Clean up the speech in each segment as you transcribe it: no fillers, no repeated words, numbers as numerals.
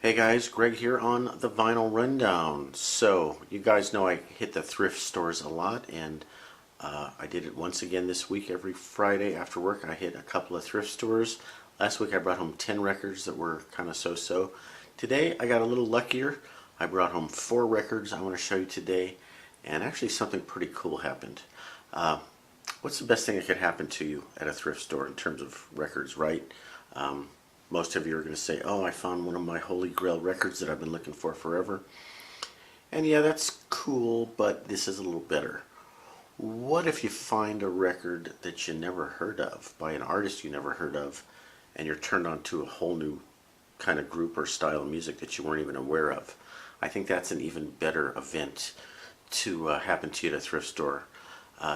Hey guys, Greg here on the Vinyl Rundown. So, you guys know I hit the thrift stores a lot, and I did it once again this week. Every Friday after work I hit a couple of thrift stores. Last week I brought home 10 records that were kind of so-so. Today I got a little luckier. I brought home 4 records I want to show you today, and actually something pretty cool happened. What's the best thing that could happen to you at a thrift store in terms of records, right? Most of you are going to say, oh, I found one of my holy grail records that I've been looking for forever. And yeah, that's cool, but this is a little better. What if you find a record that you never heard of, by an artist you never heard of, and you're turned on to a whole new kind of group or style of music that you weren't even aware of? I think that's an even better event to happen to you at a thrift store.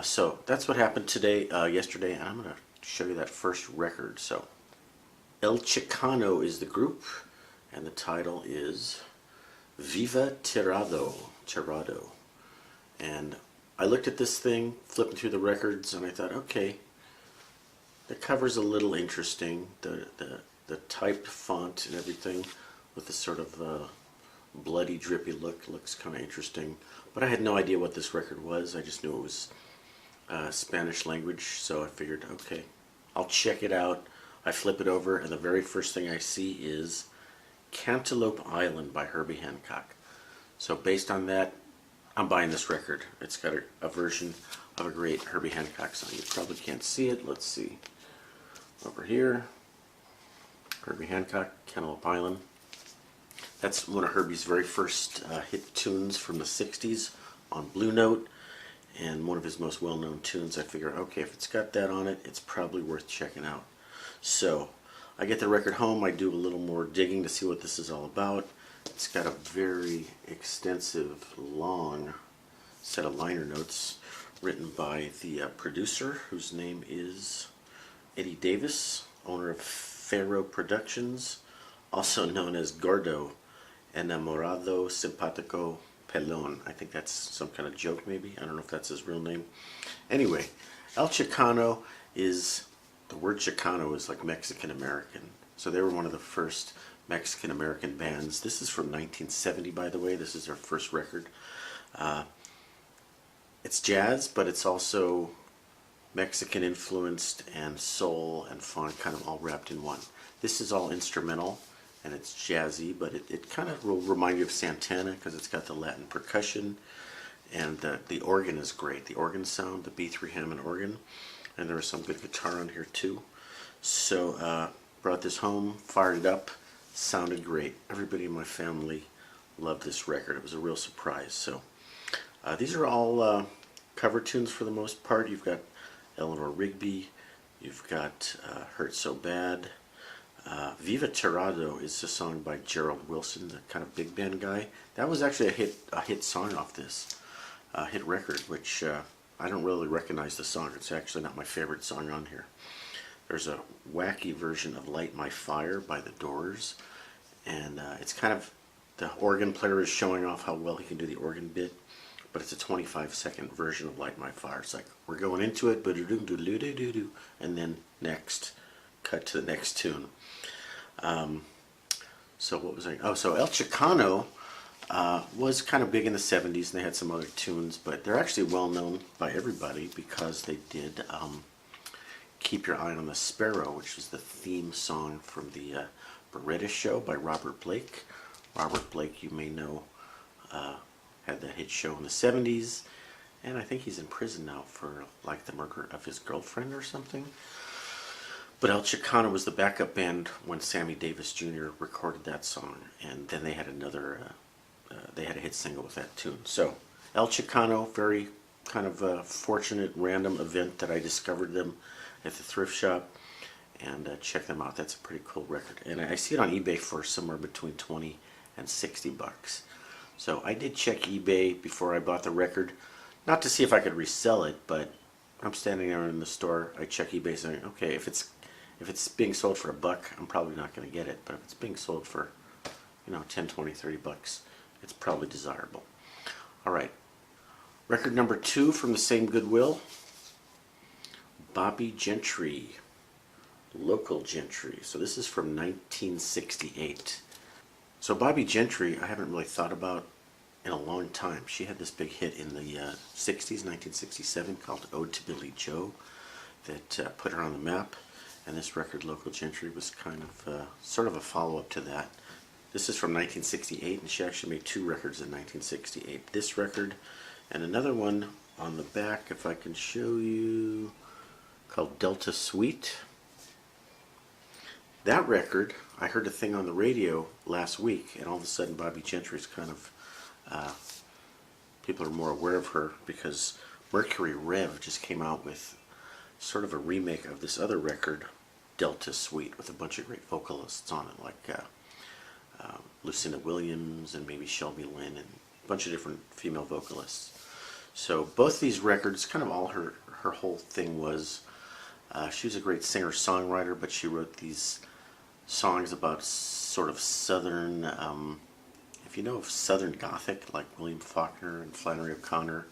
So that's what happened yesterday, and I'm going to show you that first record. So El Chicano is the group, and the title is Viva Tirado. And I looked at this thing, flipping through the records, and I thought, okay, the cover's a little interesting. The typed font and everything with this sort of bloody, drippy look looks kind of interesting. But I had no idea what this record was. I just knew it was Spanish language, so I figured, okay, I'll check it out. I flip it over, and the very first thing I see is Cantaloupe Island by Herbie Hancock. So based on that, I'm buying this record. It's got a version of a great Herbie Hancock song. You probably can't see it. Let's see. Over here, Herbie Hancock, Cantaloupe Island. That's one of Herbie's very first hit tunes from the 60s on Blue Note, and one of his most well-known tunes. I figure, okay, if it's got that on it, it's probably worth checking out. So I get the record home, I do a little more digging to see what this is all about. It's got a very extensive, long set of liner notes written by the producer, whose name is Eddie Davis, owner of Faro Productions, also known as Gordo, Enamorado Simpatico Pelon. I think that's some kind of joke maybe. I don't know if that's his real name. Anyway, El Chicano is... The word Chicano is like Mexican-American. So they were one of the first Mexican-American bands. This is from 1970, by the way. This is their first record. It's jazz, but it's also Mexican-influenced and soul and funk kind of all wrapped in one. This is all instrumental, and it's jazzy, but it kind of will remind you of Santana because it's got the Latin percussion, and the organ is great. The organ sound, the B3 Hammond organ. And there was some good guitar on here too. So brought this home, fired it up, sounded great. Everybody in my family loved this record. It was a real surprise. So these are all cover tunes for the most part. You've got Eleanor Rigby, you've got Hurt So Bad. Viva Tirado is a song by Gerald Wilson, the kind of big band guy. That was actually a hit song off this hit record, which I don't really recognize the song. It's actually not my favorite song on here. There's a wacky version of Light My Fire by The Doors, and it's kind of, the organ player is showing off how well he can do the organ bit, but it's a 25-second version of Light My Fire. It's like, we're going into it, and then next, cut to the next tune. So what was I, oh, so El Chicano was kind of big in the 70s, and they had some other tunes, but they're actually well known by everybody because they did Keep Your Eye on the Sparrow, which was the theme song from the Beretta Show by Robert Blake. Robert Blake, you may know, had that hit show in the 70s, and I think he's in prison now for like the murder of his girlfriend or something. But El Chicano was the backup band when Sammy Davis Jr. recorded that song, and then they had another they had a hit single with that tune. So El Chicano, very kind of fortunate random event that I discovered them at the thrift shop, and check them out. That's a pretty cool record, and I see it on eBay for somewhere between 20 and 60 bucks. So I did check eBay before I bought the record, not to see if I could resell it, but I'm standing there in the store, I check eBay saying, okay, if it's being sold for $1, I'm probably not going to get it, but if it's being sold for, you know, 10, 20, 30 bucks, it's probably desirable. Alright, record number 2 from the same Goodwill, Bobbie Gentry, Local Gentry. So this is from 1968. So Bobbie Gentry, I haven't really thought about in a long time. She had this big hit in the 60s, 1967, called Ode to Billy Joe, that put her on the map. And this record, Local Gentry, was kind of sort of a follow-up to that. This is from 1968, and she actually made 2 records in 1968. This record and another one on the back, if I can show you, called Delta Suite. That record, I heard a thing on the radio last week, and all of a sudden Bobbie Gentry's kind of, people are more aware of her because Mercury Rev just came out with sort of a remake of this other record, Delta Suite, with a bunch of great vocalists on it, like Lucinda Williams and maybe Shelby Lynn and a bunch of different female vocalists. So both these records, kind of all her whole thing was, she was a great singer-songwriter, but she wrote these songs about sort of southern, if you know of southern Gothic, like William Faulkner and Flannery O'Connor,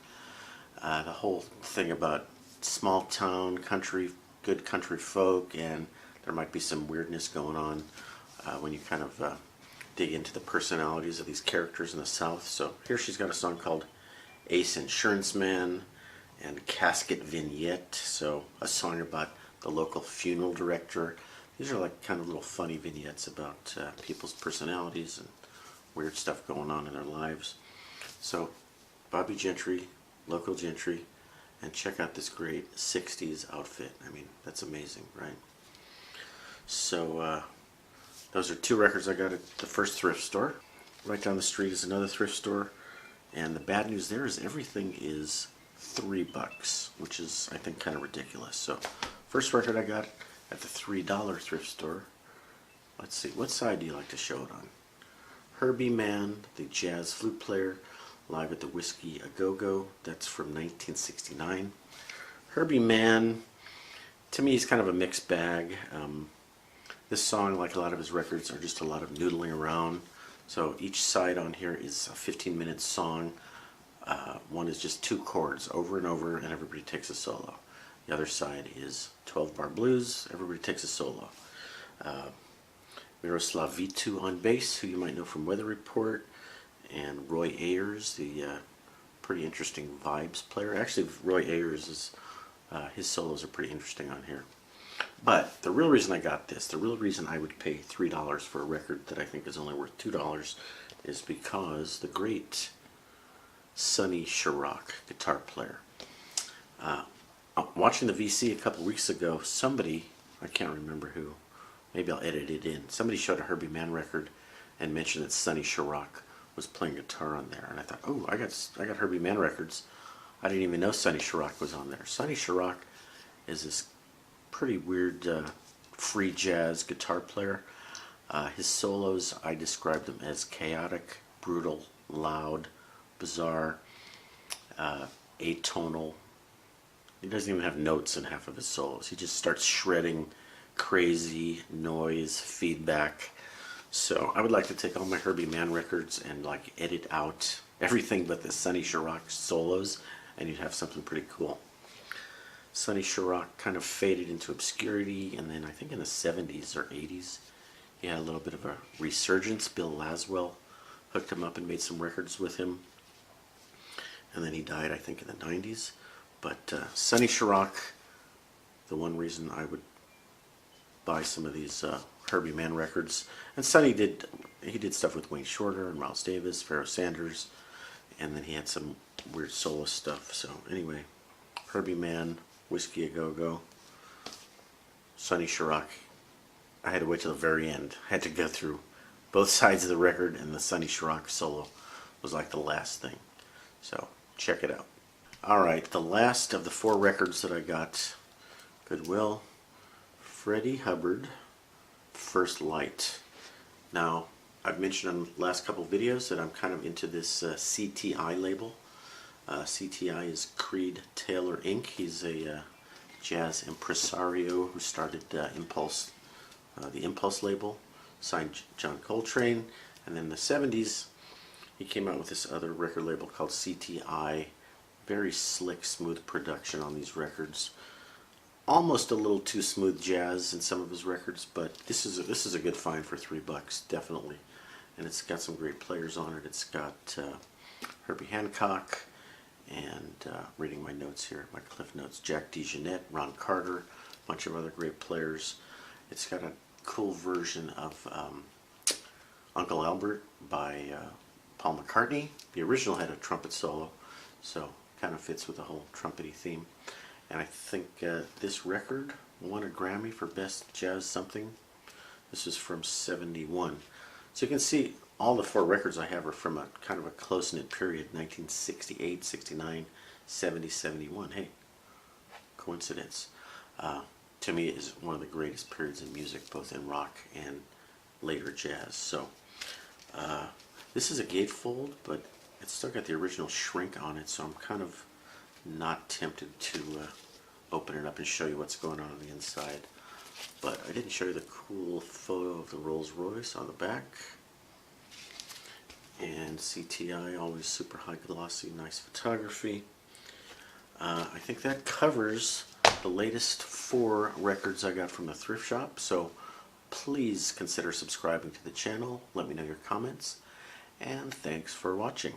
the whole thing about small town country, good country folk, and there might be some weirdness going on when you kind of dig into the personalities of these characters in the South. So here she's got a song called Ace Insurance Man and Casket Vignette, so a song about the local funeral director. These are like kind of little funny vignettes about people's personalities and weird stuff going on in their lives. So Bobbie Gentry, Local Gentry, and check out this great 60s outfit. I mean, that's amazing, right? So those are 2 records I got at the first thrift store. Right down the street is another thrift store, and the bad news there is everything is $3, which is, I think, kind of ridiculous. So first record I got at the $3 thrift store. Let's see, what side do you like to show it on? Herbie Mann, the jazz flute player, live at the Whiskey A Go-Go. That's from 1969. Herbie Mann, to me, he's kind of a mixed bag. This song, like a lot of his records, are just a lot of noodling around. So each side on here is a 15-minute song. One is just 2 chords over and over, and everybody takes a solo. The other side is 12-bar blues. Everybody takes a solo. Miroslav Vitu on bass, who you might know from Weather Report, and Roy Ayers, the pretty interesting vibes player. Actually, Roy Ayers is his solos are pretty interesting on here. But the real reason I got this, the real reason I would pay $3 for a record that I think is only worth $2, is because the great Sonny Sharrock, guitar player. Watching the VC a couple weeks ago, somebody, I can't remember who, maybe I'll edit it in, somebody showed a Herbie Mann record and mentioned that Sonny Sharrock was playing guitar on there. And I thought, oh, I got Herbie Mann records. I didn't even know Sonny Sharrock was on there. Sonny Sharrock is this pretty weird free jazz guitar player. His solos, I describe them as chaotic, brutal, loud, bizarre, atonal. He doesn't even have notes in half of his solos. He just starts shredding crazy noise, feedback. So I would like to take all my Herbie Mann records and like edit out everything but the Sonny Sharrock solos, and you'd have something pretty cool. Sonny Sharrock kind of faded into obscurity, and then I think in the 70s or 80s he had a little bit of a resurgence. Bill Laswell hooked him up and made some records with him, and then he died, I think, in the 90s. But Sonny Sharrock, the one reason I would buy some of these Herbie Mann records. And Sonny did stuff with Wayne Shorter and Miles Davis, Pharoah Sanders, and then he had some weird solo stuff. So anyway, Herbie Mann, Whiskey A Go-Go, Sonny Sharrock. I had to wait till the very end. I had to go through both sides of the record, and the Sonny Sharrock solo was like the last thing. So check it out. Alright, the last of the 4 records that I got, Goodwill, Freddie Hubbard, First Light. Now, I've mentioned in the last couple of videos that I'm kind of into this CTI label. CTI is Creed Taylor Inc. He's a jazz impresario who started Impulse, the Impulse label, signed John Coltrane, and then in the 70s he came out with this other record label called CTI. Very slick, smooth production on these records. Almost a little too smooth jazz in some of his records, but this is a good find for $3, definitely. and it's got some great players on it. It's got Herbie Hancock, and reading my notes here, my cliff notes, Jack DeJohnette, Ron Carter, a bunch of other great players. It's got a cool version of Uncle Albert by Paul McCartney. The original had a trumpet solo, so kind of fits with the whole trumpety theme. And I think this record won a Grammy for Best Jazz Something. This is from '71. So you can see all the 4 records I have are from a kind of a close-knit period, 1968, 69, 70, 71. Hey, coincidence. To me, it is one of the greatest periods in music, both in rock and later jazz. So this is a gatefold, but it's still got the original shrink on it, so I'm kind of not tempted to open it up and show you what's going on the inside. But I didn't show you the cool photo of the Rolls Royce on the back. And CTI, always super high glossy, nice photography. I think that covers the latest 4 records I got from the thrift shop. So please consider subscribing to the channel. Let me know your comments. And thanks for watching.